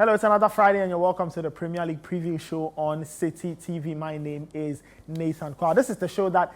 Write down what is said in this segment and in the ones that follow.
Hello, it's another Friday and you're welcome to the Premier League preview show on Citi TV. My name is Nathan Kwao. This is the show that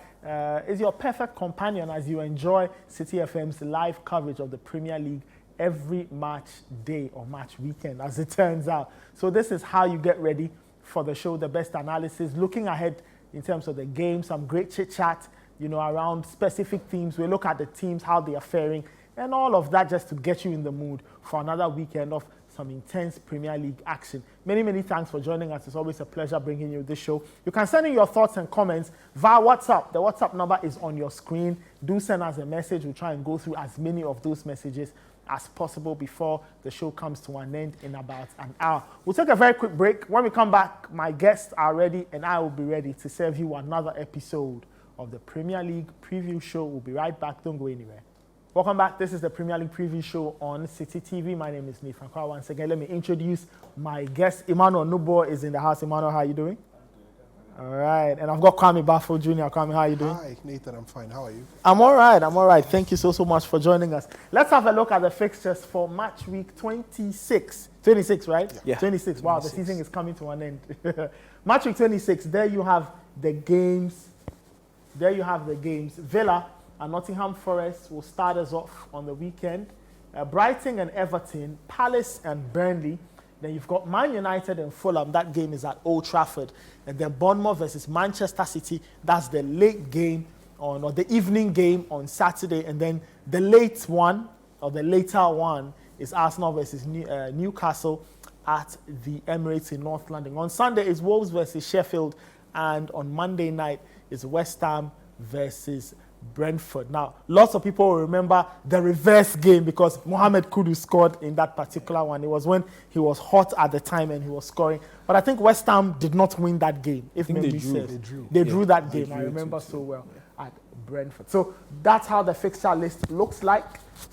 is your perfect companion as you enjoy Citi FM's live coverage of the Premier League every match day or match weekend, as it turns out. So this is how you get ready for the show, the best analysis, looking ahead in terms of the game, some great chit-chat, around specific themes. We look at the teams, how they are faring, and all of that just to get you in the mood for another weekend of some intense Premier League action. Many thanks for joining us. It's always a pleasure bringing you this show. You can send in your thoughts and comments via WhatsApp. The WhatsApp number is on your screen. Do send us a message. We'll try and go through as many of those messages as possible before the show comes to an end in about an hour. We'll take a very quick break. When we come back, my guests are ready and I will be ready to serve you another episode of the Premier League preview show. We'll be right back. Don't go anywhere. Welcome back. This is the Premier League preview show on Citi TV. My name is Nathan Kwao. Once again, let me introduce my guest. Emmanuel Nubo is in the house. Emmanuel, how are you doing? All right. And I've got Kwame Bafo Jr. Kwame, how are you doing? Hi, Nathan. I'm fine. How are you? I'm all right. Thank you so much for joining us. Let's have a look at the fixtures for match week 26. 26, right? Yeah. 26. Wow, 26. The season is coming to an end. Match week 26. There you have the games. Villa and Nottingham Forest will start us off on the weekend. Brighton and Everton, Palace and Burnley. Then you've got Man United and Fulham. That game is at Old Trafford. And then Bournemouth versus Manchester City. That's the late game or the evening game on Saturday. And then the later one is Arsenal versus Newcastle at the Emirates in North London. On Sunday is Wolves versus Sheffield. And on Monday night is West Ham versus Brentford. Now, lots of people will remember the reverse game because Mohamed Kudus scored in that particular one. It was when he was hot at the time and he was scoring. But I think West Ham did not win that game, if memory serves. They drew that game. I remember so well at Brentford. So that's how the fixture list looks like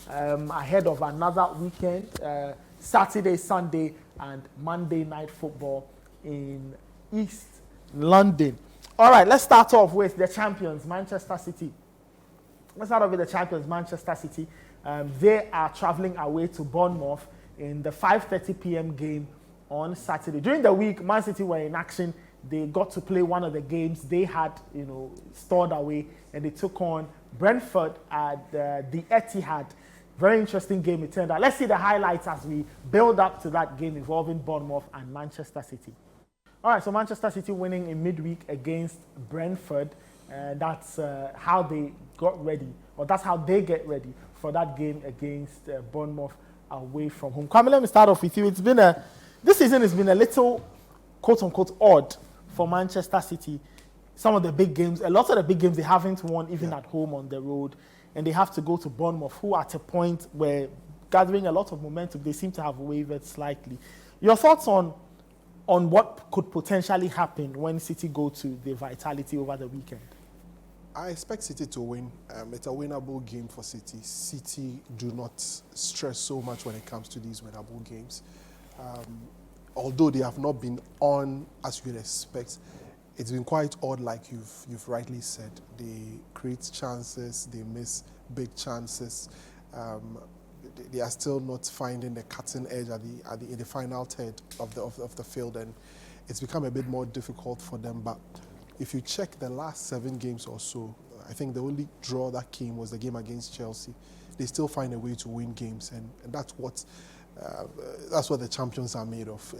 ahead of another weekend. Saturday, Sunday, and Monday night football in East London. All right, let's start off with the champions, Manchester City. Manchester City. They are traveling away to Bournemouth in the 5:30 p.m. game on Saturday. During the week, Man City were in action. They got to play one of the games they had, stored away, and they took on Brentford at the Etihad. Very interesting game it turned out. Let's see the highlights as we build up to that game involving Bournemouth and Manchester City. All right, so Manchester City winning in midweek against Brentford. That's how they got ready, or that's how they get ready for that game against Bournemouth away from home. Kwame, let me start off with you. This season has been a little, quote-unquote, odd for Manchester City. Some of the big games, a lot of the big games they haven't won even at home on the road, and they have to go to Bournemouth, who at a point were gathering a lot of momentum. They seem to have wavered slightly. Your thoughts on what could potentially happen when City go to the Vitality over the weekend? I expect City to win. It's a winnable game for City. City do not stress so much when it comes to these winnable games. Although they have not been on as you'd expect, it's been quite odd, like you've rightly said. They create chances, they miss big chances. They are still not finding the cutting edge in the final third of the field, and it's become a bit more difficult for them. But if you check the last 7 games or so, I think the only draw that came was the game against Chelsea. They still find a way to win games, and that's what the champions are made of.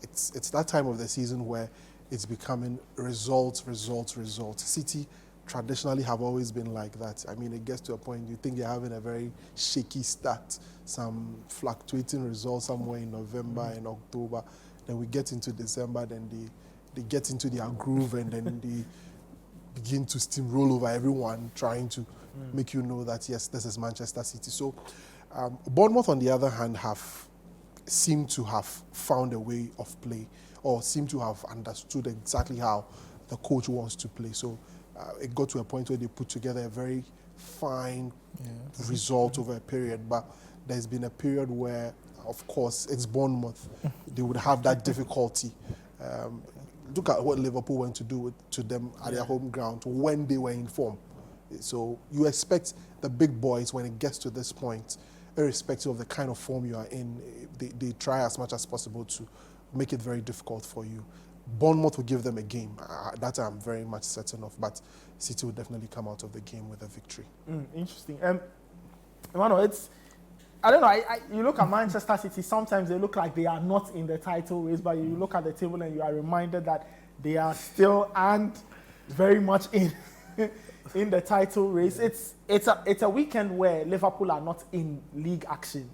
It's that time of the season where it's becoming results. City traditionally have always been like that. I mean, it gets to a point you think they're having a very shaky start, some fluctuating results somewhere in November and October. Then we get into December, then they get into their groove, and then they begin to steamroll over everyone, trying to make you know that, yes, this is Manchester City. So Bournemouth, on the other hand, seem to have found a way of play, or seem to have understood exactly how the coach wants to play. So it got to a point where they put together a very fine result over a period. But there's been a period where, of course, it's Bournemouth. They would have that difficulty. Look at what Liverpool went to do to them at their home ground when they were in form. So you expect the big boys, when it gets to this point, irrespective of the kind of form you are in, they try as much as possible to make it very difficult for you. Bournemouth will give them a game. That I'm very much certain of, but City will definitely come out of the game with a victory. Interesting. Emmanuel, I don't know, you look at Manchester City, sometimes they look like they are not in the title race, but you look at the table and you are reminded that they are still and very much in in the title race. It's a weekend where Liverpool are not in league action.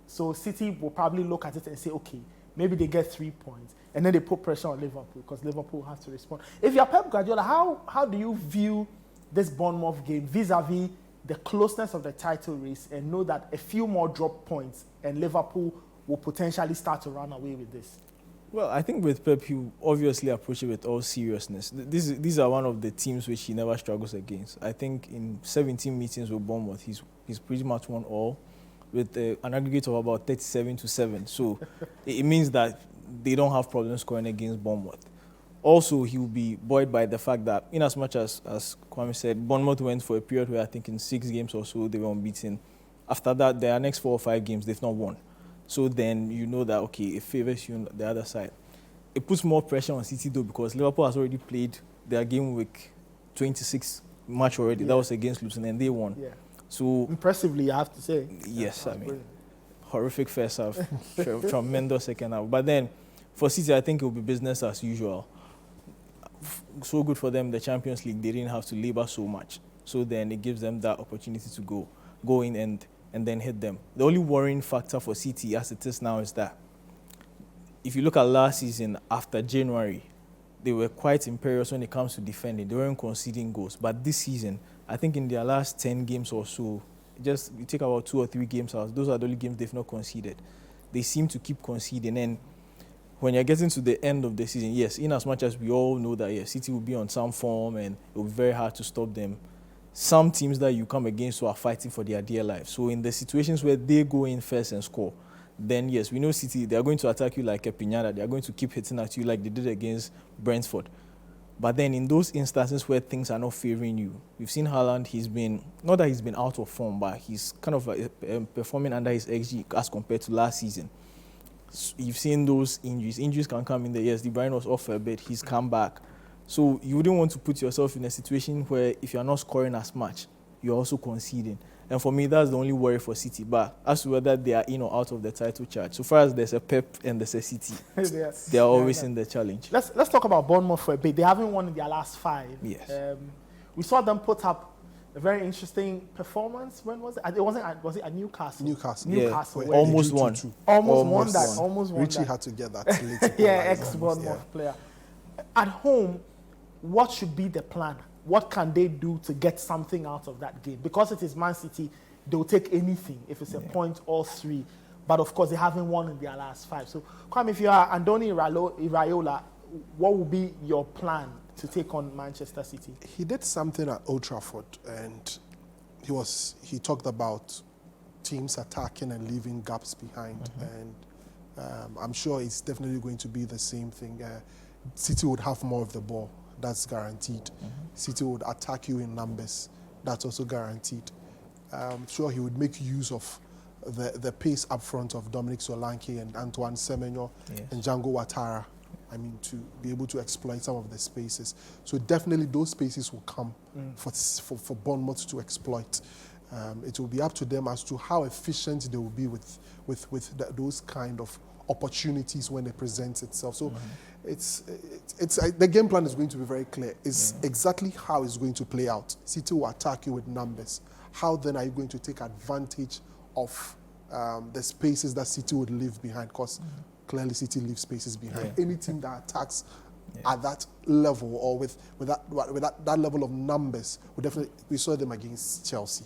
So City will probably look at it and say, okay, maybe they get 3 points. And then they put pressure on Liverpool because Liverpool has to respond. If you're Pep Guardiola, how do you view this Bournemouth game vis-a-vis the closeness of the title race and know that a few more drop points and Liverpool will potentially start to run away with this? Well, I think with Pep, he obviously approach it with all seriousness. These are one of the teams which he never struggles against. I think in 17 meetings with Bournemouth, he's pretty much won all with an aggregate of about 37-7. So it means that they don't have problems scoring against Bournemouth. Also, he will be buoyed by the fact that, in as much as Kwame said, Bournemouth went for a period where I think in 6 games or so they were unbeaten. After that, their next 4 or 5 games, they've not won. So then you know that, okay, it favors you on the other side. It puts more pressure on City, though, because Liverpool has already played their game week 26 match already. Yeah. That was against Luton, and they won. Yeah. So impressively, I have to say. Yes, I mean, brilliant. Horrific first half, tremendous second half. But then, for City, I think it will be business as usual. So good for them, the Champions League, they didn't have to labor so much. So then it gives them that opportunity to go in and then hit them. The only worrying factor for City as it is now is that if you look at last season, after January, they were quite imperious when it comes to defending. They weren't conceding goals. But this season, I think in their last 10 games or so, just you take about 2 or 3 games out, those are the only games they've not conceded. They seem to keep conceding. And when you're getting to the end of the season, yes, in as much as we all know that, yes, City will be on some form and it will be very hard to stop them, some teams that you come against are fighting for their dear life. So in the situations where they go in first and score, then yes, we know City, they are going to attack you like a piñata. They are going to keep hitting at you like they did against Brentford. But then in those instances where things are not favoring you, we've seen Haaland, not that he's been out of form, but he's kind of performing under his XG as compared to last season. So you've seen those injuries. Injuries can come in there. Yes, De Bruyne was off for a bit. He's come back. So you wouldn't want to put yourself in a situation where if you're not scoring as much, you're also conceding. And for me, that's the only worry for City. But as to whether they are in or out of the title charge, so far as there's a Pep and there's a City, they are always in the challenge. Let's talk about Bournemouth for a bit. They haven't won in their last 5. Yes. We saw them put up a very interesting performance. When was it? Was it at Newcastle? Newcastle. Newcastle. Yeah. Almost won. Almost won. Richie had to get that. Yeah, ex-Bournemouth player. At home, what should be the plan? What can they do to get something out of that game? Because it is Man City, they'll take anything if it's a point or 3. But of course, they haven't won in their last 5. So, Kwame, if you are Andoni Iraola, what will be your plan to take on Manchester City? He did something at Old Trafford, and he talked about teams attacking and leaving gaps behind. And I'm sure it's definitely going to be the same thing. City would have more of the ball. That's guaranteed. City would attack you in numbers. That's also guaranteed. I'm sure he would make use of the pace up front of Dominic Solanke and Antoine Semenyo and Django Ouattara. I mean, to be able to exploit some of the spaces. So definitely those spaces will come for Bournemouth to exploit. It will be up to them as to how efficient they will be with those kind of opportunities when it presents itself. So the game plan is going to be very clear. It's exactly how it's going to play out. City will attack you with numbers. How then are you going to take advantage of the spaces that City would leave behind? Because clearly City leaves spaces behind. Any team that attacks at that level or with that level of numbers, we saw them against Chelsea.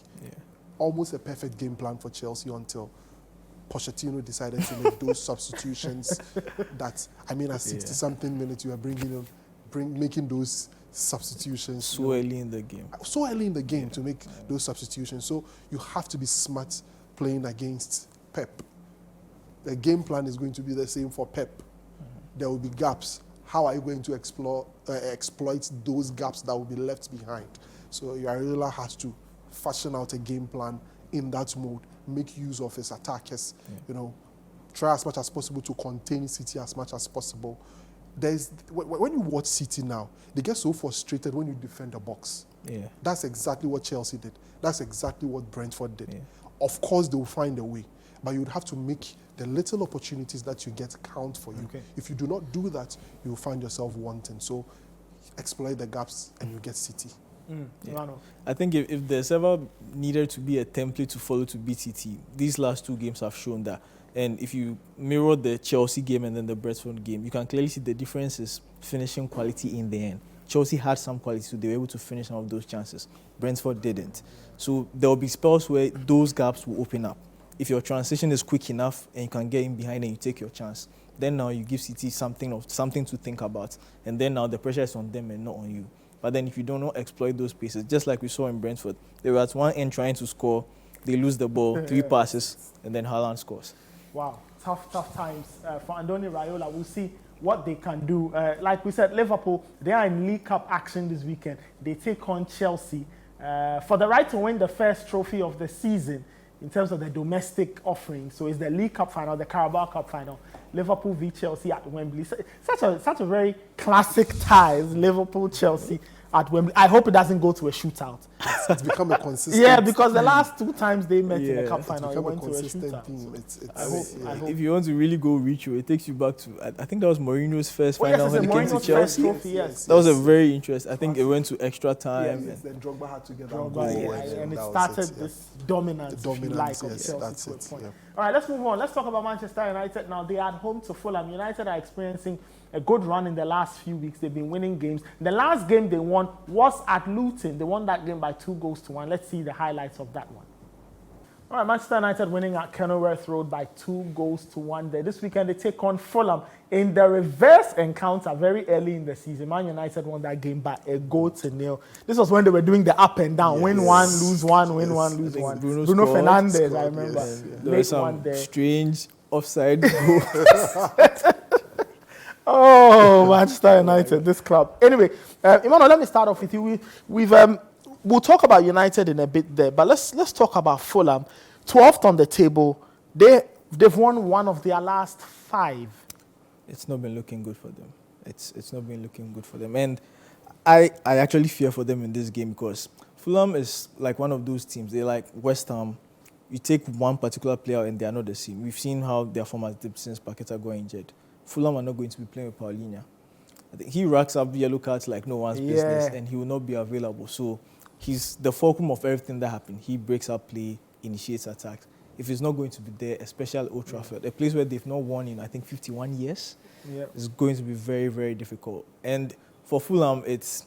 Almost a perfect game plan for Chelsea until Pochettino decided to make those substitutions that, I mean, at 60-something minutes, you are making those substitutions. So early in the game. So early in the game to make those substitutions. So you have to be smart playing against Pep. The game plan is going to be the same for Pep. There will be gaps. How are you going to exploit those gaps that will be left behind? So Iraola has to fashion out a game plan in that mode make use of his attackers, try as much as possible to contain City as much as possible. When you watch City now, they get so frustrated when you defend the box. Yeah. That's exactly what Chelsea did. That's exactly what Brentford did. Yeah. Of course, they will find a way, but you'd have to make the little opportunities that you get count for you. Okay. If you do not do that, you will find yourself wanting. So exploit the gaps and you get City. Yeah. I think if there's ever needed to be a template to follow to beat City, these last two games have shown that. And if you mirror the Chelsea game and then the Brentford game, you can clearly see the difference is finishing quality in the end. Chelsea had some quality, so they were able to finish some of those chances. Brentford didn't. So there will be spells where those gaps will open up. If your transition is quick enough and you can get in behind and you take your chance, then now you give City something to think about. And then now the pressure is on them and not on you. But then if you don't exploit those spaces, just like we saw in Brentford, they were at one end trying to score, they lose the ball, 3 passes, and then Haaland scores. Wow, tough times for Andoni Raiola. We'll see what they can do. Like we said, Liverpool, they are in League Cup action this weekend. They take on Chelsea for the right to win the first trophy of the season in terms of the domestic offering. So it's the League Cup final, the Carabao Cup final. Liverpool v Chelsea at Wembley. Such a very classic ties, Liverpool-Chelsea at Wembley. I hope it doesn't go to a shootout. It's become a consistent. Yeah, because the last 2 times they met in the cup final, it become went a to a consistent shootout. theme. I hope. If you want to really go ritual, it takes you back to, I think that was Mourinho's first final when he came to Mourinho's Chelsea. first trophy, yes. That was a very interesting. I think it went to extra time. Yes, then Drogba had to get that Drogba, goal. and it that was started it, this dominance, if you like, of yes, Chelsea that's to a it, point. yeah. All right, let's move on. Let's talk about Manchester United now. They are at home to Fulham. United are experiencing a good run in the last few weeks. They've been winning games. The last game they won was at Luton. They won that game by 2-1. Let's see the highlights of that one. All right, Manchester United winning at Kenilworth Road by 2-1 there. This weekend they take on Fulham in the reverse encounter very early in the season. Man United won that game by 1-0. This was when they were doing the up and down. Win one, lose one, win one, lose one. Bruno Fernandes, I remember. Yes, yeah. There was some strange offside goal. Oh, Manchester United, this club. Anyway, Emmanuel, let me start off with you. We'll talk about United in a bit there, but let's talk about Fulham. 12th on the table. They've won one of their last 5. It's not been looking good for them. It's not been looking good for them. And I actually fear for them in this game because Fulham is like one of those teams. They're like West Ham. You take one particular player and they are not the same. We've seen how their form has dipped since Paqueta got injured. Fulham are not going to be playing with Paulinho. I think he racks up yellow cards like no one's business, and he will not be available. So he's the fulcrum of everything that happened. He breaks up play, initiates attacks. If he's not going to be there, especially Old Trafford, a place where they've not won in, I think, 51 years, it's going to be very, very difficult. And for Fulham, it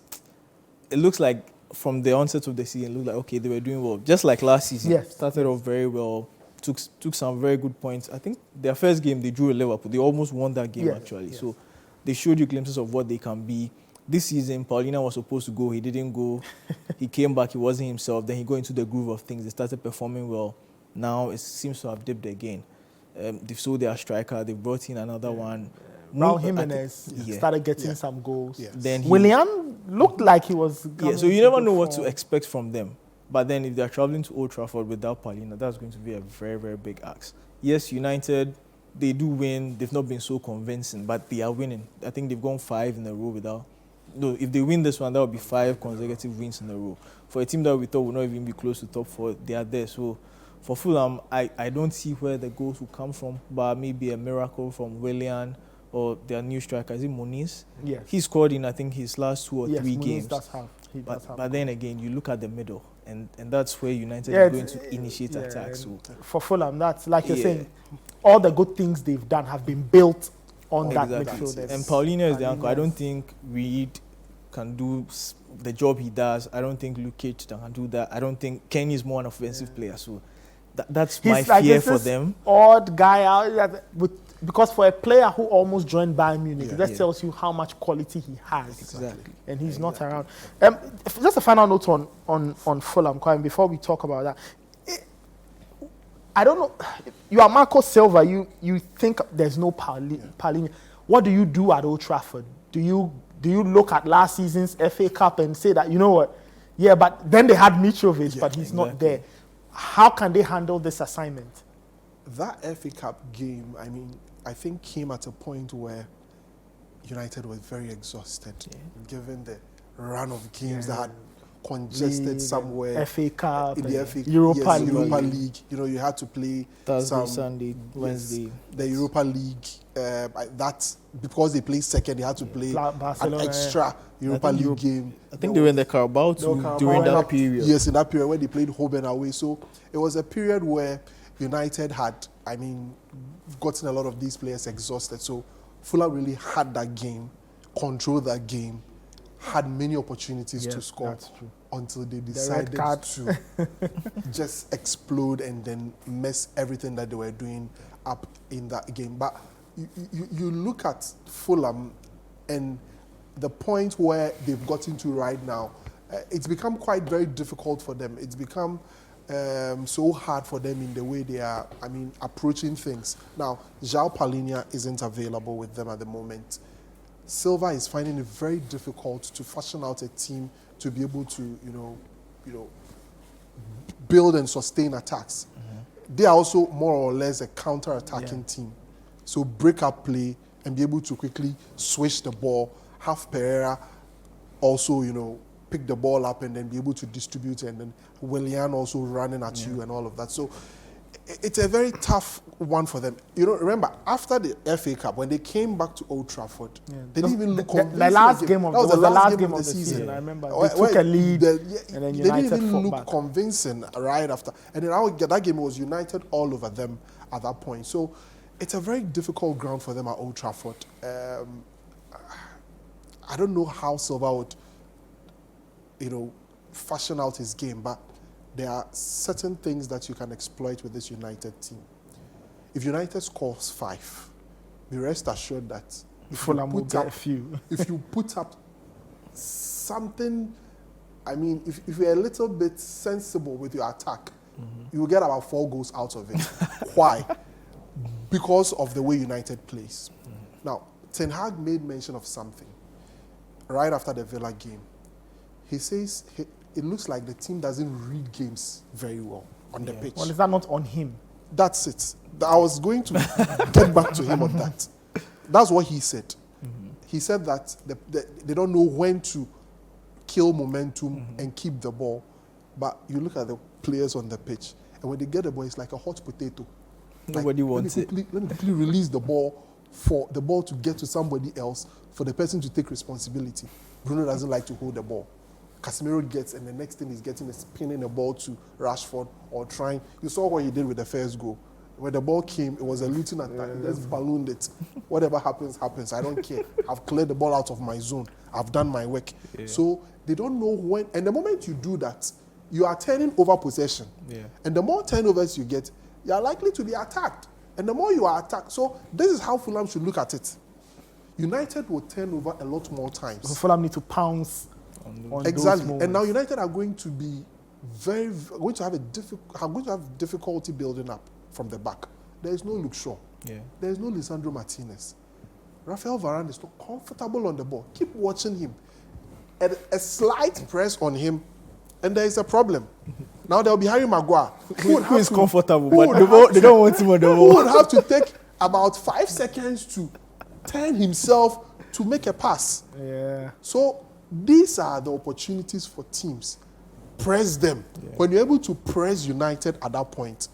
looks like from the onset of the season, it looked like, okay, they were doing well. Just like last season, started off very well, took some very good points. I think their first game, they drew a Liverpool. They almost won that game, actually. So they showed you glimpses of what they can be. This season, Paulinho was supposed to go. He didn't go. He came back. He wasn't himself. Then he got into the groove of things. They started performing well. Now it seems to have dipped again. They've sold their striker. They brought in another one. Raul Jimenez started getting some goals. Yes. Then Willian looked like he was. So you never know what to expect from them. But then if they're traveling to Old Trafford without Paulinho, that's going to be a very, very big ask. Yes, United, they do win. They've not been so convincing, but they are winning. I think they've gone 5 in a row without. No, if they win this one, that would be 5 consecutive wins in a row. For a team that we thought would not even be close to top 4, they are there. So for Fulham, I don't see where the goals will come from, but maybe a miracle from Willian or their new striker. Is it Moniz? Yes. He scored in, I think, his last 2 or 3 games. But then again, you look at the middle, and that's where United are going to initiate attacks. So. For Fulham, that's like you're saying, all the good things they've done have been built on that midfield. And Paulinho is the anchor. I don't think Reed can do the job he does. I don't think Lukic can do that. I don't think Kenny is more an offensive player. So that's my fear for them. Odd guy out because for a player who almost joined Bayern Munich, that tells you how much quality he has. Exactly. And he's not around. Just a final note on Fulham, Kwame, before we talk about that. I don't know. You are Marco Silva. You think there's no Paulinho. What do you do at Old Trafford? Do you look at last season's FA Cup and say that, you know what? Yeah, but then they had Mitrovic, but he's not there. How can they handle this assignment? That FA Cup game, I mean, I think came at a point where United were very exhausted, given the run of games that had congested somewhere. FA Cup, in the FA, Europa League. You know, you had to play Thursday, Sunday, Wednesday. The Europa League. That's because they played second. They had to play Barcelona, an extra Europa League game. I think they were in the Carabao during that period. Yes, in that period when they played home and away. So it was a period where United had, I mean, gotten a lot of these players exhausted. So Fulham really had that game, controlled that game, had many opportunities to score until they decided to just explode and then mess everything that they were doing up in that game. But you look at Fulham and the point where they've gotten to right now, it's become quite very difficult for them. It's become so hard for them in the way they are, I mean, approaching things. Now, João Palhinha isn't available with them at the moment. Silva is finding it very difficult to fashion out a team to be able to, you know, build and sustain attacks. They are also more or less a counter-attacking team. So break up play and be able to quickly switch the ball, have Pereira also, you know, pick the ball up and then be able to distribute, and then Willian also running at you and all of that. So it's a very tough one for them. You know, remember, after the FA Cup, when they came back to Old Trafford, they didn't even look convincing. The last game of the season. I remember. They took a lead, and then United they didn't even look back. convincing right after. And then that game was United all over them at that point. So it's a very difficult ground for them at Old Trafford. I don't know how Silva would, you know, fashion out his game, but there are certain things that you can exploit with this United team. If United scores 5, be rest assured that Fulham will get a few. If you put up something, I mean, if you're a little bit sensible with your attack, you will get about 4 goals out of it. Why? Because of the way United plays. Now, Ten Hag made mention of something right after the Villa game. He says it looks like the team doesn't read games very well on the pitch. Well, is that not on him? That's it. I was going to get back to him on that. That's what he said. He said that they don't know when to kill momentum and keep the ball. But you look at the players on the pitch, and when they get the ball, it's like a hot potato. Nobody wants it. Let me quickly release the ball for the ball to get to somebody else, for the person to take responsibility. Bruno doesn't like to hold the ball. Casemiro gets, and the next thing he's getting is pinning the ball to Rashford or trying. You saw what he did with the first goal. When the ball came, it was a looting attack. He just ballooned it. Whatever happens, happens. I don't care. I've cleared the ball out of my zone. I've done my work. So they don't know when. And the moment you do that, you are turning over possession. And the more turnovers you get, you are likely to be attacked. And the more you are attacked. So this is how Fulham should look at it. United will turn over a lot more times. So Fulham need to pounce on exactly. those And now United are going to be going to have difficulty building up from the back. There is no Luke Shaw. There is no Lisandro Martinez. Rafael Varane is not comfortable on the ball. Keep watching him. A slight press on him, and there is a problem. Now there will be Harry Maguire. Who is comfortable, but they don't want him on the ball. Who would have to take about 5 seconds to turn himself to make a pass. So these are the opportunities for teams. Press them. When you're able to press United at that point,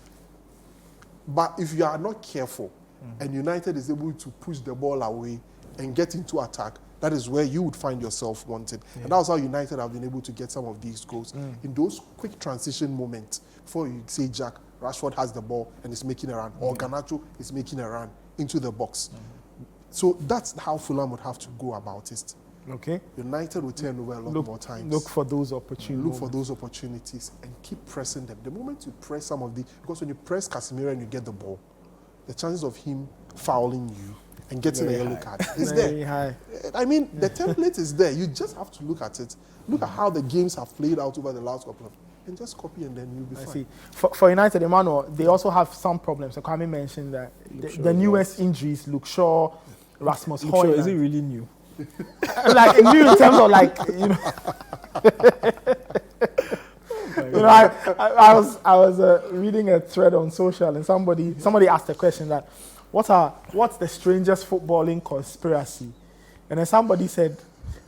but if you are not careful and United is able to push the ball away and get into attack, that is where you would find yourself wanted. And that's how United have been able to get some of these goals. In those quick transition moments, before you say, Jack, Rashford has the ball and is making a run, or Garnacho is making a run into the box. So that's how Fulham would have to go about it. United will turn over a lot more times. Look for those opportunities. Look for those opportunities and keep pressing them. The moment you press some of because when you press Casemiro and you get the ball, the chances of him fouling you and getting a yellow card is there. High. I mean, the template is there. You just have to look at it. Look at how the games have played out over the last couple of, and just copy and then you'll be fine. See. For United, Emmanuel, they also have some problems. So Kwame mentioned that the newest injuries, Luke Shaw, Rasmus Luke Shaw, Højlund. is he really new? Like new in terms of like, you know. I was reading a thread on social, and somebody asked a question that, what's the strangest footballing conspiracy? And then somebody said,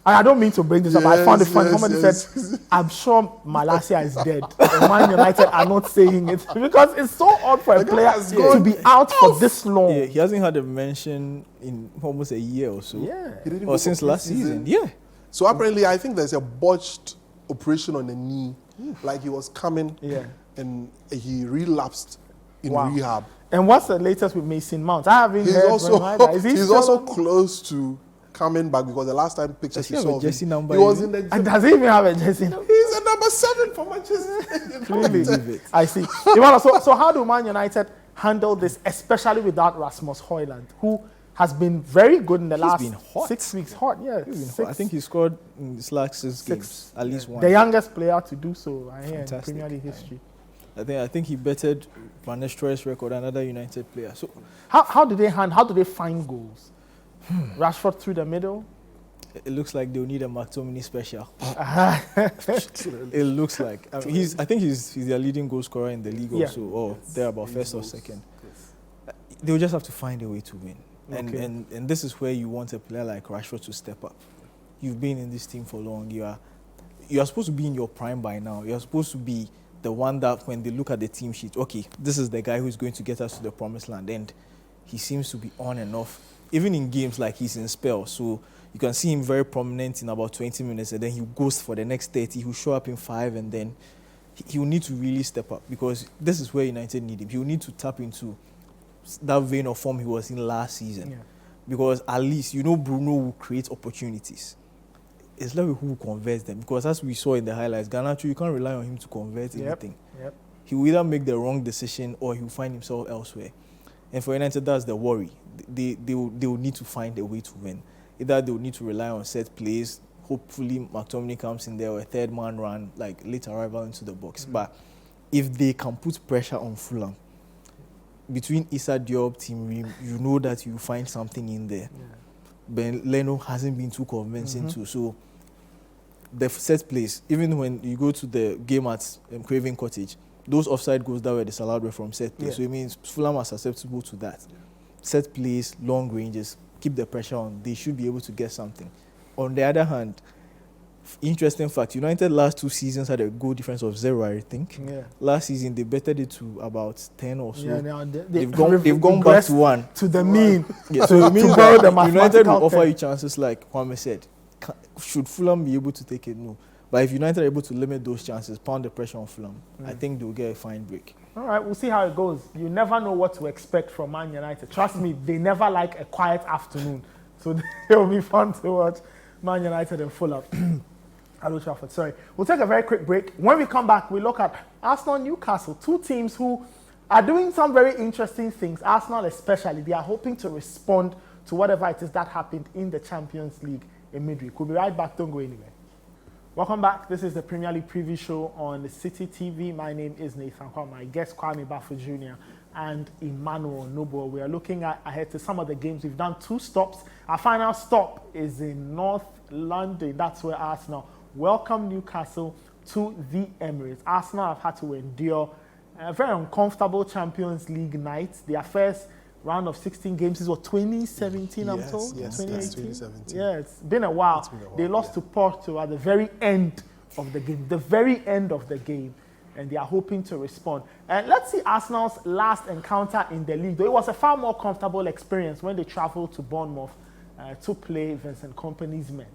I don't mean to bring this up, I found it funny. Somebody said, I'm sure Malacia is dead. And Man United are not saying it because it's so odd for a player to be out for this long. Yeah, he hasn't had a mention in almost a year or so. Yeah. Or since last season. Yeah. So apparently, I think there's a botched operation on the knee. Like he was coming and he relapsed in rehab. And what's the latest with Mason Mount? I haven't heard also, from either. Is he he's still also on? close to coming back because the last time pictures we saw jersey number he was in the And does he even have a jersey? He's a number 7 for Manchester. Really? I see. Ivana, so how do Man United handle this, especially without Rasmus Højlund, who has been very good in the last been hot. 6 weeks? Hot, yeah. I think he scored in his last 6 games, at least one. The youngest player to do so in Fantastic. Premier League history. I think he bettered Van Nistelrooy's record, another United player. So how do they find goals? Rashford through the middle? it looks like they'll need a McTominay special. It looks like. I mean, I think he's their leading goal scorer in the league also, or they're about first or second. They'll just have to find a way to win. And this is where you want a player like Rashford to step up. You've been in this team for long. You are supposed to be in your prime by now. You're supposed to be the one that when they look at the team sheet, okay, this is the guy who's going to get us to the promised land. And he seems to be on and off. Even in games like he's in spells. So you can see him very prominent in about 20 minutes and then he goes for the next 30. He'll show up in 5 and then he will need to really step up because this is where United need him. He will need to tap into that vein of form he was in last season. Yeah. Because at least, Bruno will create opportunities. It's like who converts them. Because as we saw in the highlights, Garnacho, you can't rely on him to convert anything. Yep. He will either make the wrong decision or he will find himself elsewhere. And for United, that's the worry. They will need to find a way to win. Either they will need to rely on set plays. Hopefully, McTominay comes in there or a third man run, like late arrival into the box. But if they can put pressure on Fulham, between Issa Diop, Tim Ream, you know that you find something in there. Ben Leno hasn't been too convincing too. So the set plays, even when you go to the game at Craven Cottage, those offside goals that were disallowed were from set plays. So it means Fulham are susceptible to that. Set plays, long ranges, keep the pressure on. They should be able to get something. On the other hand, interesting fact, United last 2 seasons had a goal difference of 0, I think. Last season, they bettered it to about 10 or so. They've gone back to 1. To the mean. So it means that United will offer you chances like Kwame said. Should Fulham be able to take it? No. But if United are able to limit those chances, pound the pressure on Fulham, I think they'll get a fine break. All right, we'll see how it goes. You never know what to expect from Man United. Trust me, they never like a quiet afternoon. So it'll be fun to watch Man United and Fulham. Hello, Trafford. Sorry. We'll take a very quick break. When we come back, we look at Arsenal and Newcastle, 2 teams who are doing some very interesting things. Arsenal especially, they are hoping to respond to whatever it is that happened in the Champions League in midweek. We'll be right back. Don't go anywhere. Welcome back. This is the Premier League preview show on Citi TV. My name is Nathan Kwame. My guest, Kwame Bafo Jr. and Emmanuel Noble. We are looking ahead to some of the games. We've done 2 stops. Our final stop is in North London. That's where Arsenal welcome Newcastle to the Emirates. Arsenal have had to endure a very uncomfortable Champions League night. Their first round of 16 games is 2017, I'm told? Yes, 2017. Yeah, it's been a while. They lost to Porto at the very end of the game. And they are hoping to respond. And let's see Arsenal's last encounter in the league. Though it was a far more comfortable experience when they traveled to Bournemouth to play Vincent Kompany's men.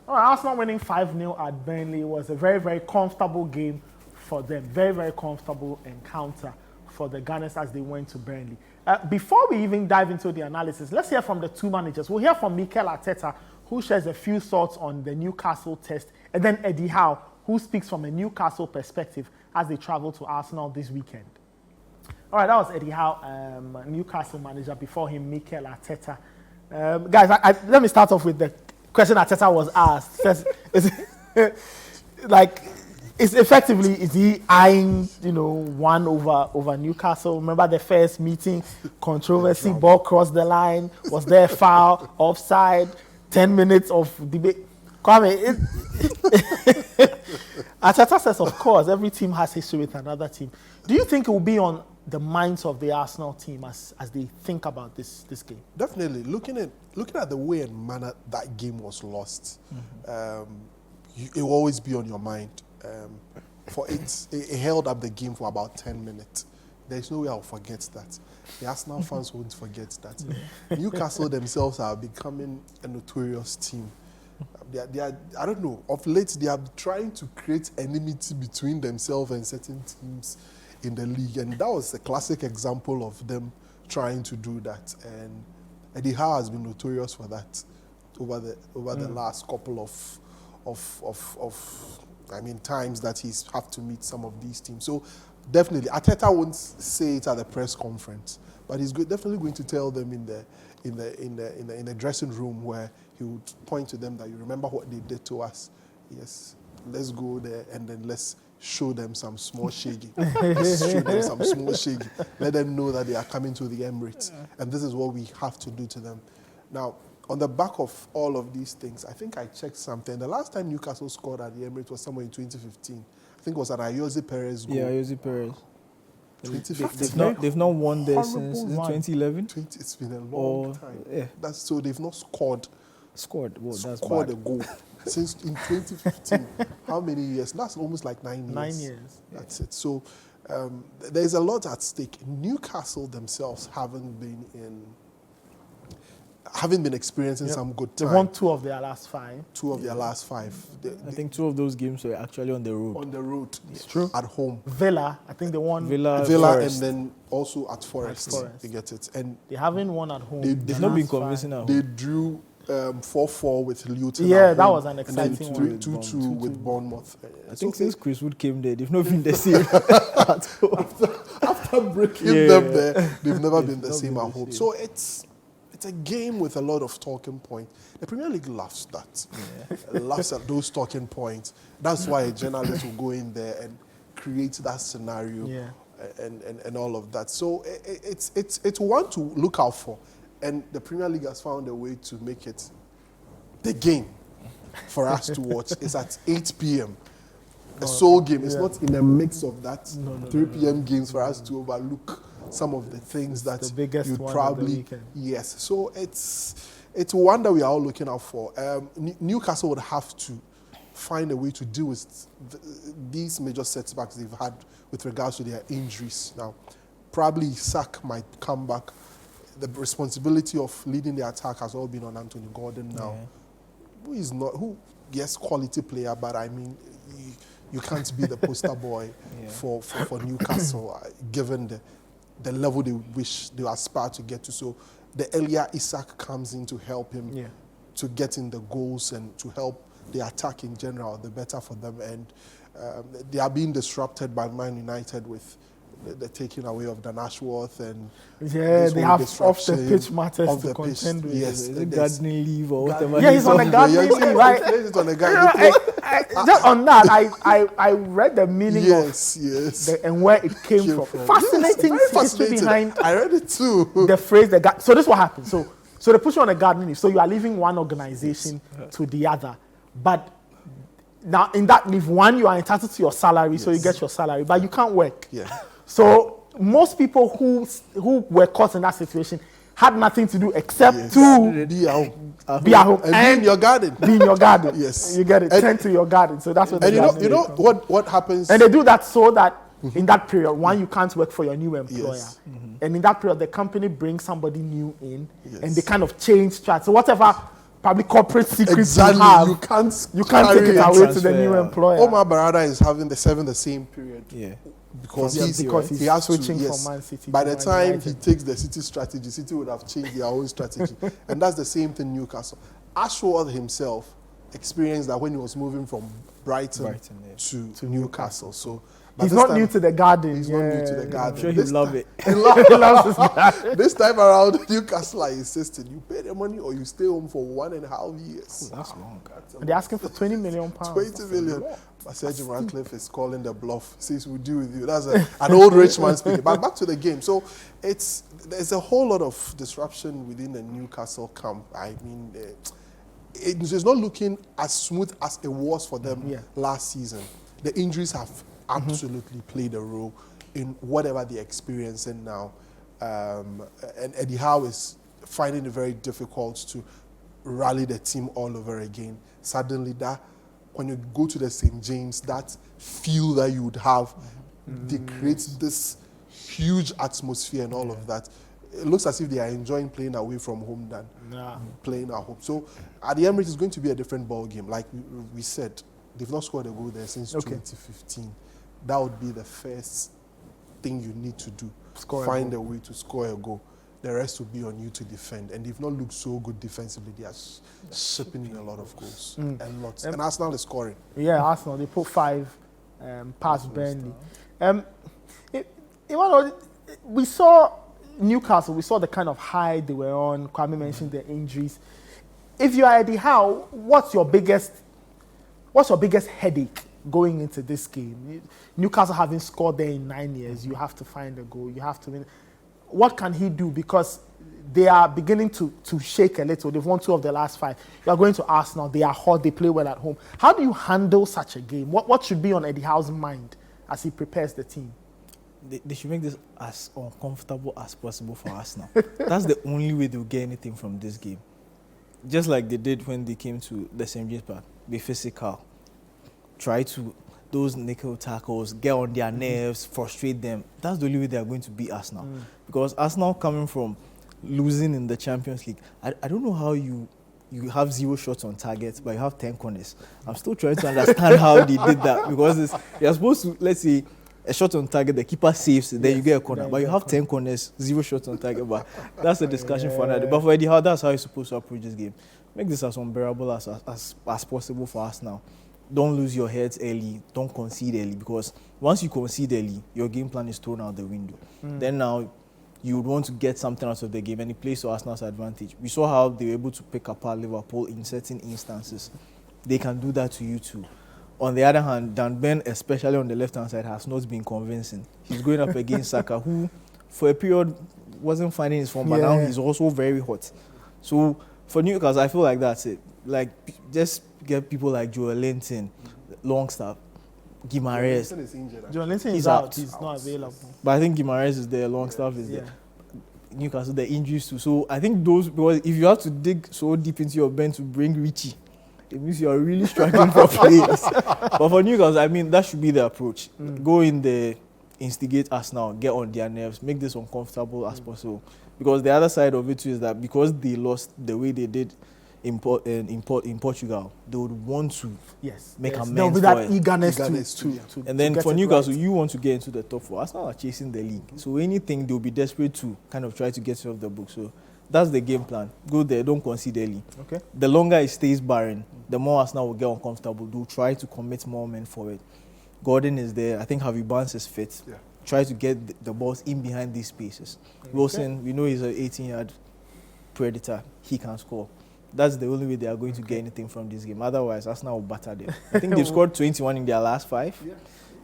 All right, Arsenal winning 5-0 at Burnley was a very, very comfortable game for them. Very, very comfortable encounter for the Gunners as they went to Burnley. Before we even dive into the analysis, let's hear from the 2 managers. We'll hear from Mikel Arteta, who shares a few thoughts on the Newcastle test, and then Eddie Howe, who speaks from a Newcastle perspective as they travel to Arsenal this weekend. All right, that was Eddie Howe, Newcastle manager. Before him, Mikel Arteta. Guys, let me start off with the question Arteta was asked. Is he eyeing, 1 over Newcastle? Remember the first meeting, controversy, ball crossed the line, was there a foul, offside, 10 minutes of debate? Kwame, Arteta says, of course, every team has history with another team. Do you think it will be on the minds of the Arsenal team as they think about this game? Definitely. Looking at the way and manner that game was lost, it will always be on your mind. It held up the game for about 10 minutes. There's no way I'll forget that. The Arsenal fans won't forget that. Newcastle themselves are becoming a notorious team. They are, I don't know, of late they are trying to create enmity between themselves and certain teams in the league. And that was a classic example of them trying to do that. And Eddie Howe has been notorious for that over the last couple of times that he's had to meet some of these teams. So definitely, Arteta won't say it at the press conference, but he's definitely going to tell them in the dressing room, where he would point to them that, you remember what they did to us? Yes, let's go there and then let's show them some small shaggy. Let's show them some small shaggy. Let them know that they are coming to the Emirates, and this is what we have to do to them. Now, on the back of all of these things, I think I checked something. The last time Newcastle scored at the Emirates was somewhere in 2015. I think it was an Ayoze Perez goal. Yeah, Ayoze Perez. 2015. They've not won there Horrible since run. 2011. It's been a long time. Yeah. So they've not scored That's scored bad. a goal since in 2015. How many years? That's almost like 9 years. 9 years. That's it. So there's a lot at stake. Newcastle themselves haven't been experiencing some good They time. won 2 of their last 5. 2 of their last 5. I think 2 of those games were actually on the road. On the road. It's true. At home. Villa, I think they won. Villa And Forest. then also at Forest. Forest. You get it. And They haven't won at home. They've They've the not been last 5. convincing at they home. drew 4-4 with Luton. Yeah, at that home, was an and then exciting one. 2-2 with Bournemouth. I think since Chris Wood came there, they've not been the same at home. After breaking Yeah. them there, they've never been the not same been at the home. same. So it's a game with a lot of talking points. The Premier League loves that. Loves at those talking points. That's why a journalist will go in there and create that scenario and all of that. So it's one to look out for. And the Premier League has found a way to make it the game for us to watch. It's at 8 p.m. A sole game. It's not in a mix of that 3 p.m. games for us to overlook some of the things that the biggest you'd one of the probably weekend. yes. So it's one that we are all looking out for. Newcastle would have to find a way to deal with these major setbacks they've had with regards to their injuries. Now, probably Isak might come back. The responsibility of leading the attack has all been on Anthony Gordon now, yes, quality player, but I mean, you can't be the poster boy for Newcastle, given the level they aspire to get to. So the earlier Isak comes in to help him to get in the goals and to help the attack in general, the better for them. And they are being disrupted by Man United with the taking away of Dan Ashworth and they have off the pitch matters off to the pitch. contend with. Yes, Is it gardening leave or whatever? Yeah, he's on a gardening leave, right? He's on a You gardening know, just on that, I read the meaning yes. and where it came from. Fascinating Very history fascinating. behind I read it too. the phrase. So this is what happens. So they put you on a gardening leave. So you are leaving one organization to the other, but now in that leave, one, you are entitled to your salary, so you get your salary, but you can't work. Yeah. So most people who were caught in that situation had nothing to do except to be at home. be at home And be in your garden. Be in your garden. Yes. You get it. And- Tend to your garden. So that's what. And the gardening you know leave comes. what happens? And they do that so that in that period, one, you can't work for your new employer. Yes. And in that period, the company brings somebody new in, Yes. and they kind of change strategy. So whatever probably corporate secrets Exactly. you have, You can't take carry it it. away to the new transfer. employer. Omar Barada is having the same period. Yeah. Because Yeah, he's because he's he has switching to, from yes. Man City By to the Man time United. he takes the City strategy, City would have changed their own strategy. And that's the same thing Newcastle. Ashworth himself experienced that when he was moving from Brighton to Newcastle. So but He's this not time- new to the garden. He's not new to the garden. I'm sure This he'll love time- it. He loves his garden. This time around, Newcastle are insisting you pay the money or you stay home for 1.5 years. That's long. They're asking for £20 million. 20 million. But Sergeant Ratcliffe is calling the bluff. Says we'll deal with you. That's an old rich man speaking. But back to the game. So there's a whole lot of disruption within the Newcastle camp. I mean, it's not looking as smooth as it was for them last season. The injuries have absolutely played a role in whatever they're experiencing now. And Eddie Howe is finding it very difficult to rally the team all over again. Suddenly, that when you go to the St. James, that feel that you would have, they create this huge atmosphere and all of that. It looks as if they are enjoying playing away from home than playing at home. So at the Emirates, it's going to be a different ball game. Like we said, they've not scored a goal there since 2015. That would be the first thing you need to do. Find a way to score a goal. The rest will be on you to defend. And they've not looked so good defensively. They are shipping in a lot of goals. And lots. And Arsenal is scoring. Yeah, Arsenal. They put 5 past Burnley. We saw Newcastle. We saw the kind of high they were on. Kwame mentioned the injuries. If you are Eddie Howe, what's your biggest headache going into this game? Newcastle having scored there in 9 years, you have to find a goal. You have to win. What can he do? Because they are beginning to shake a little. They've won 2 of the last 5. You are going to Arsenal. They are hot. They play well at home. How do you handle such a game? What should be on Eddie Howe's mind as he prepares the team? They should make this as uncomfortable as possible for Arsenal. That's the only way they'll get anything from this game. Just like they did when they came to the St. James Park. Be physical. Try to, those nickel tackles, get on their nerves, frustrate them. That's the only way they are going to beat Arsenal. Because Arsenal coming from losing in the Champions League, I don't know how you have 0 shots on target, but you have 10 corners. I'm still trying to understand how they did that. Because you're supposed to, let's say, a shot on target, the keeper saves, then you get a corner. But you have 10 corners, 0 shots on target. But that's a discussion for another day. But for Eddie Howe, that's how you're supposed to approach this game. Make this as unbearable as possible for us now. Don't lose your heads early. Don't concede early. Because once you concede early, your game plan is thrown out the window. Then now, you would want to get something out of the game, and it plays to Arsenal's advantage. We saw how they were able to pick apart Liverpool in certain instances. They can do that to you too. On the other hand, Dan Ben, especially on the left-hand side, has not been convincing. He's going up against Saka, who, for a period, wasn't finding his form, but now he's also very hot. So, for Newcastle, I feel like that's it. Like, just get people like Joel Linton, Longstaff, Guimaraes. Joel Linton is out. He's not available. But I think Guimaraes is there, Longstaff is there. Newcastle, the injuries too. So, I think those, because if you have to dig so deep into your bench to bring Richie, it means you are really struggling for players. But for Newcastle, I mean, that should be the approach. Go in there, instigate Arsenal, get on their nerves, make this uncomfortable as possible. Because the other side of it too is that because they lost the way they did in Portugal, they would want to make amends there'll be that eagerness to and then for Newcastle, you want to get into the top 4. Arsenal are chasing the league. So anything, they'll be desperate to kind of try to get you off the book. So that's the game plan. Go there, don't concede early. Okay. The longer it stays barren, the more Arsenal will get uncomfortable. They'll try to commit more men forward. Gordon is there. I think Harvey Barnes is fit. Try to get the balls in behind these spaces. Wilson, we know he's an 18-yard predator. He can score. That's the only way they are going to get anything from this game. Otherwise, Arsenal will batter them. I think they've scored 21 in their last 5.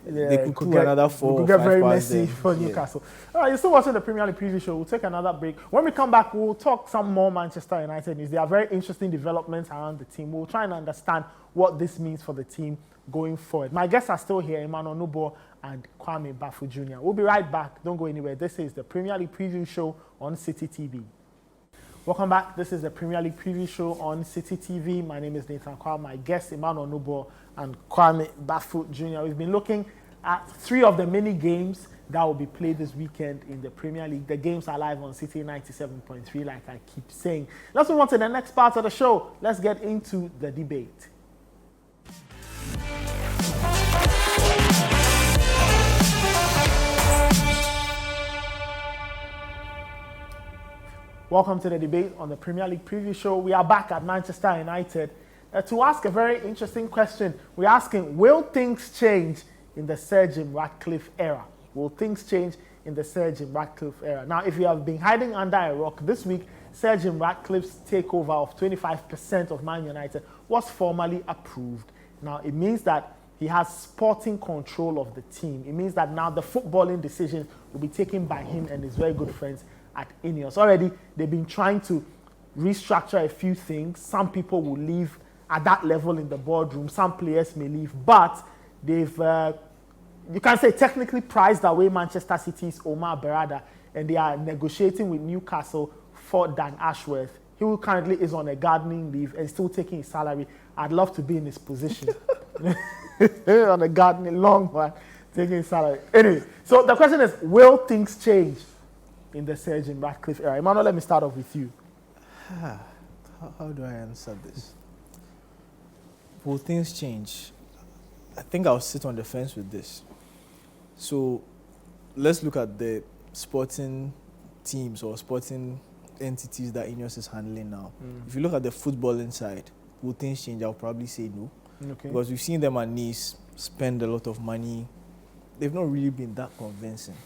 They could put another 4 or 5 get very messy for Newcastle. All right, you're still watching the Premier League preview show. We'll take another break. When we come back, we'll talk some more Manchester United news. There are very interesting developments around the team. We'll try and understand what this means for the team going forward. My guests are still here, Emmanuel Nubo and Kwame Bafu Jr. We'll be right back. Don't go anywhere. This is the Premier League preview show on Citi TV. Welcome back. This is the Premier League preview show on Citi TV. My name is Nathan Kwame. My guests, Emmanuel Nubo and Kwame Bafu Jr. We've been looking at 3 of the many games that will be played this weekend in the Premier League. The games are live on Citi 97.3, like I keep saying. Let's move on to the next part of the show. Let's get into the debate. Welcome to the debate on the Premier League preview show. We are back at Manchester United to ask a very interesting question. We're asking, will things change in the Sir Jim Ratcliffe era? Will things change in the Sir Jim Ratcliffe era? Now, if you have been hiding under a rock this week, Sir Jim Ratcliffe's takeover of 25% of Man United was formally approved. Now, it means that he has sporting control of the team. It means that now the footballing decisions will be taken by him and his very good friends at Ineos. Already, they've been trying to restructure a few things. Some people will leave at that level in the boardroom. Some players may leave, but they've, you can say, technically priced away Manchester City's Omar Berrada, and they are negotiating with Newcastle for Dan Ashworth. He who currently is on a gardening leave and still taking his salary. I'd love to be in his position. On a gardening long one, taking his salary. Anyway, so the question is, will things change in the Sir Jim Ratcliffe era? Emmanuel, let me start off with you. How do I answer this? Will things change? I think I'll sit on the fence with this. So let's look at the sporting teams or sporting entities that Ineos is handling now. If you look at the footballing side, will things change? I'll probably say no. Okay. Because we've seen them at Nice spend a lot of money. They've not really been that convincing.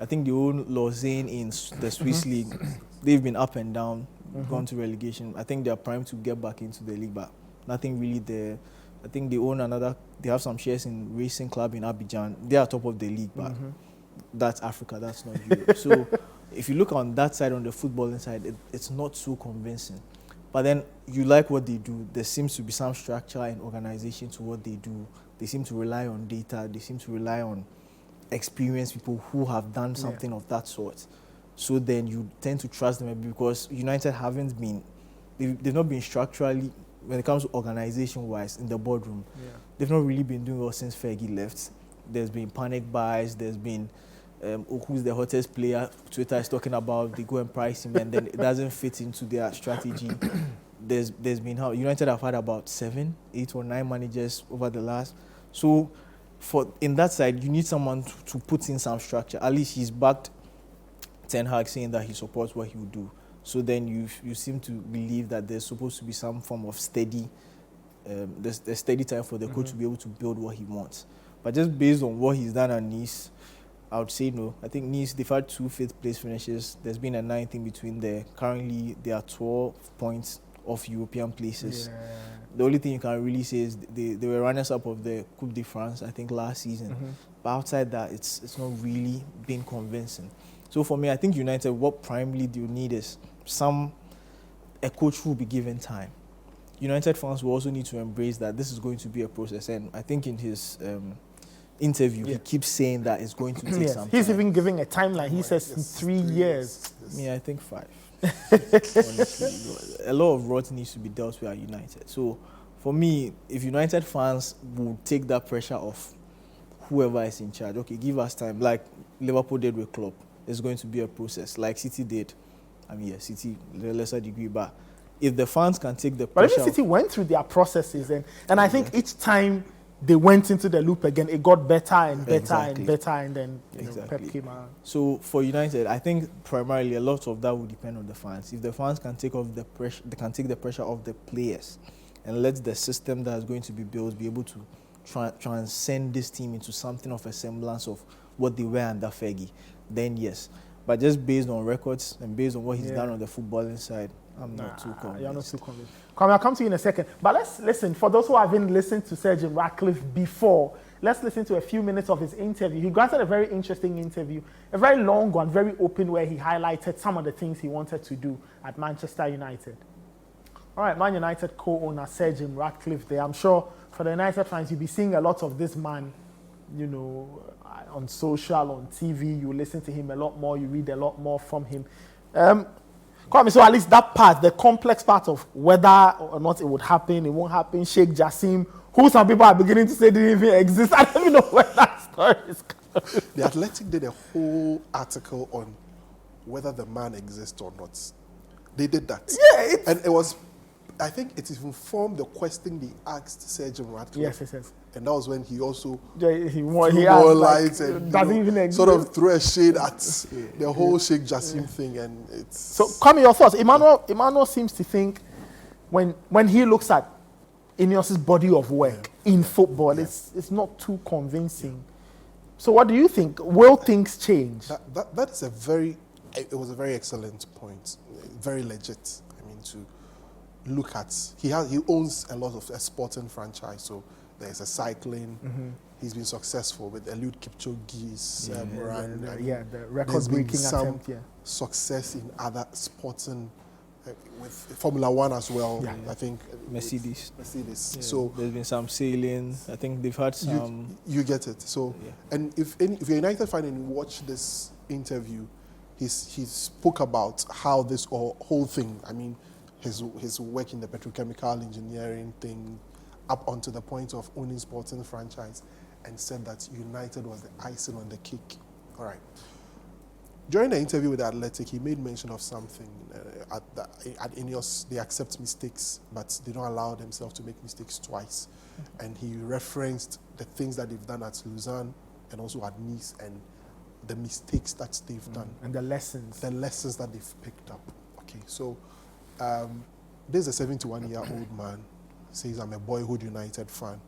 I think the own Lausanne in the Swiss league, they've been up and down, gone to relegation. I think they're primed to get back into the league, but nothing really there. I think they own they have some shares in Racing Club in Abidjan. They are top of the league, but that's Africa, that's not Europe. So if you look on that side, on the footballing side, it's not so convincing. But then you like what they do. There seems to be some structure and organization to what they do. They seem to rely on data. They seem to rely on experienced people who have done something of that sort. So then you tend to trust them because United haven't been, they've not been structurally, when it comes to organization-wise in the boardroom, they've not really been doing well since Fergie left. There's been panic buys. There's been who's the hottest player Twitter is talking about. They go and price him, and then it doesn't fit into their strategy. There's been how United have had about 7, 8, or 9 managers over the last. So in that side, you need someone to put in some structure. At least he's backed Ten Hag saying that he supports what he will do. So then you seem to believe that there's supposed to be some form of steady, there's steady time for the coach to be able to build what he wants. But just based on what he's done at Nice, I would say no. I think Nice, they've had 2 5th place finishes. There's been a 9th in between there. Currently, they are 12 points off European places. Yeah. The only thing you can really say is they were runners-up of the Coupe de France, I think, last season. But outside that, it's not really been convincing. So for me, I think United, what primarily do you need is a coach who will be given time. United fans will also need to embrace that this is going to be a process. And I think in his interview, he keeps saying that it's going to take some time. He's even giving a timeline. He says 3 years. I think 5. Honestly, a lot of rot needs to be dealt with at United. So for me, if United fans will take that pressure off whoever is in charge, okay, give us time, like Liverpool did with Klopp. It's going to be a process, like City did. City, to a lesser degree, but if the fans can take the pressure... But even City went through their processes, and I think each time they went into the loop again, it got better and better and better, and then Pep came around. So for United, I think primarily a lot of that will depend on the fans. If the fans can take off the pressure, they can take the pressure off the players, and let the system that is going to be built be able to transcend this team into something of a semblance of what they were under Fergie. Then yes, but just based on records and based on what he's done on the footballing side, I'm not too convinced. You're not too convinced. I'll come to you in a second. But let's listen. For those who haven't listened to Sir Jim Ratcliffe before, let's listen to a few minutes of his interview. He granted a very interesting interview, a very long one, very open, where he highlighted some of the things he wanted to do at Manchester United. All right, Man United co-owner Sir Jim Ratcliffe there. I'm sure for the United fans, you'll be seeing a lot of this man, on social, on TV. You listen to him a lot more. You read a lot more from him. So at least that part, the complex part of whether or not it would happen, it won't happen, Sheikh Jassim, who some people are beginning to say didn't even exist. I don't even know where that story is coming. The Athletic did a whole article on whether the man exists or not. They did that. Yeah. And it was, I think it informed the question they asked Sir Jim Ratcliffe. Yes. And that was when he also he more asked, lights and doesn't even exist. sort of threw a shade at the whole Sheikh Jassim thing. And it's... So, Kwame, your thoughts. Emmanuel seems to think when he looks at Ineos's body of work in football, it's not too convincing. So what do you think? Will things change? That is it was a very excellent point. Very legit. To look at, he owns a lot of a sporting franchise, so there's a cycling. He's been successful with Eliud Kipchoge's run. The record-breaking attempt. Success in other sporting with Formula One as well. Yeah. I think Mercedes. Yeah. So there's been some sailing. I think they've had some. You get it. So, and if you're a United fan and you watch this interview, he spoke about how this whole thing. I mean, his work in the petrochemical engineering thing, up onto the point of owning Sporting franchise, and said that United was the icing on the cake. All right. During the interview with the Athletic, he made mention of something. At Ineos, they accept mistakes, but they don't allow themselves to make mistakes twice. And he referenced the things that they've done at Lausanne and also at Nice, and the mistakes that they've done. And the lessons. The lessons that they've picked up. Okay, so there's a 71-year-old man, says, I'm a boyhood United fan,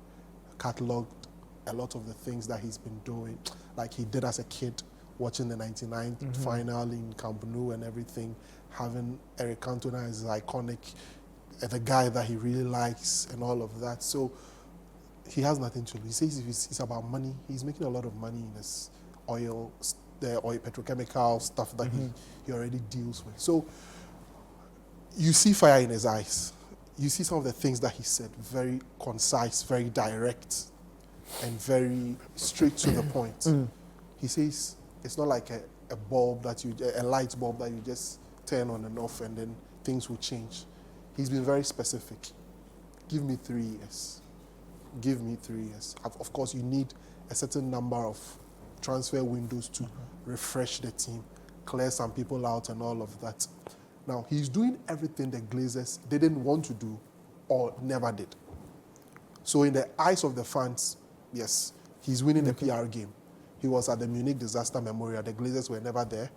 catalogued a lot of the things that he's been doing, like he did as a kid, watching the 99th final in Camp Nou and everything, having Eric Cantona as iconic, the guy that he really likes and all of that. So he has nothing to lose. He says it's about money. He's making a lot of money in his oil petrochemical stuff that he already deals with. So you see fire in his eyes. You see some of the things that he said, very concise, very direct, and very straight to the point. He says, it's not like a bulb a light bulb that you just turn on and off and then things will change. He's been very specific. Give me 3 years. Give me 3 years. Of course, you need a certain number of transfer windows to refresh the team, clear some people out and all of that. Now, he's doing everything the Glazers didn't want to do or never did. So in the eyes of the fans, yes, he's winning the PR game. He was at the Munich Disaster Memorial. The Glazers were never there.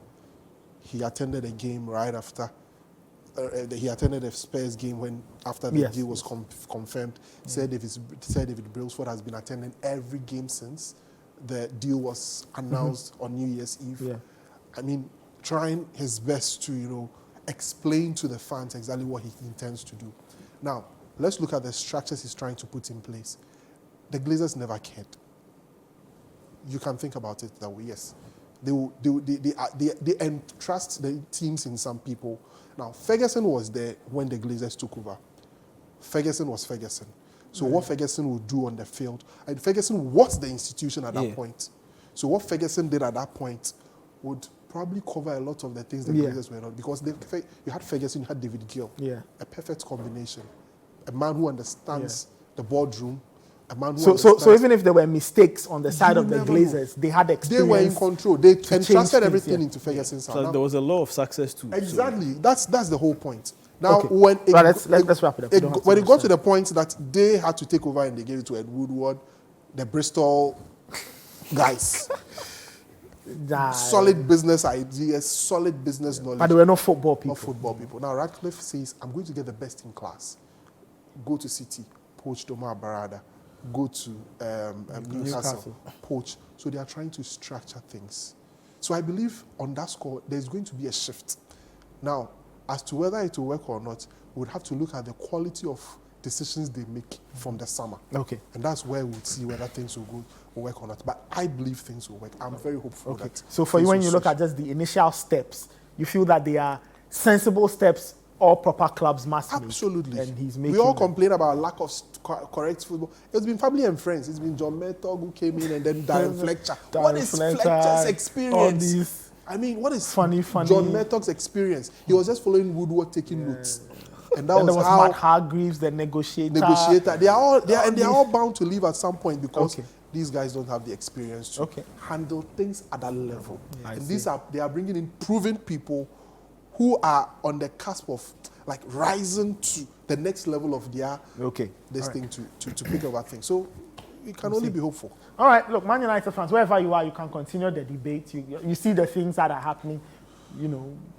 He attended a game right after. He attended a Spurs game after the deal was confirmed. Said David Brailsford has been attending every game since the deal was announced on New Year's Eve. Yeah. I mean, trying his best to explain to the fans exactly what he intends to do. Now, let's look at the structures he's trying to put in place. The Glazers never cared. You can think about it that way, yes. They entrust the teams in some people. Now, Ferguson was there when the Glazers took over. Ferguson was Ferguson. So what Ferguson would do on the field, and Ferguson was the institution at that point. So what Ferguson did at that point would probably cover a lot of the things the Glazers were not, because you had Ferguson, you had David Gill. Yeah. A perfect combination. A man who understands the boardroom. So even if there were mistakes on the side of the Glazers, they had experience. They were in control. They entrusted everything into Ferguson's hands. So there was a law of success too. Exactly. So. That's the whole point. Now, let's wrap it up. When it got to the point that they had to take over and they gave it to Ed Woodward, the Bristol guys, solid business ideas, solid business knowledge. But they were not football people. Not football people. Now, Ratcliffe says, I'm going to get the best in class. Go to Citi, poach Omar Barada. Go to Newcastle, poach. So they are trying to structure things. So I believe on that score, there's going to be a shift. Now, as to whether it will work or not, we would have to look at the quality of decisions they make from the summer. Okay. And that's where we'll see whether things will work or not. But I believe things will work. I'm very hopeful that. So for you, when you look at just the initial steps, you feel that they are sensible steps all proper clubs must make. Absolutely. And he's making we all complain about lack of correct football. It's been family and friends. It's been John Mertog who came in and then Darren Fletcher. What is Fletcher's experience? I mean, what is funny John Mertog's experience? He was just following Woodward, taking notes. And that was how Matt Hargreaves, the negotiator. They are all bound to leave at some point because these guys don't have the experience to handle things at that level. And they are bringing in proven people who are on the cusp of rising to the next level of their thing to pick over things. So we can only be hopeful. All right, look, Man United fans, wherever you are, you can continue the debate. You see the things that are happening,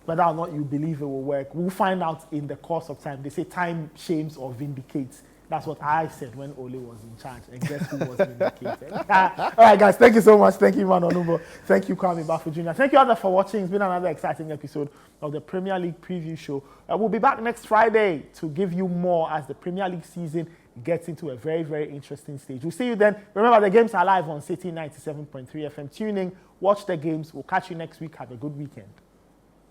whether or not you believe it will work. We'll find out in the course of time. They say time shames or vindicates. That's what I said when Ole was in charge. And guess who was vindicated? All right, guys, thank you so much. Thank you, Man Onumbo. Thank you, Kwame Bafu Jr. Thank you, others, for watching. It's been another exciting episode of the Premier League Preview Show. We'll be back next Friday to give you more as the Premier League season gets into a very, very interesting stage. We'll see you then. Remember, the games are live on Citi 97.3 FM. Tune in, watch the games. We'll catch you next week. Have a good weekend.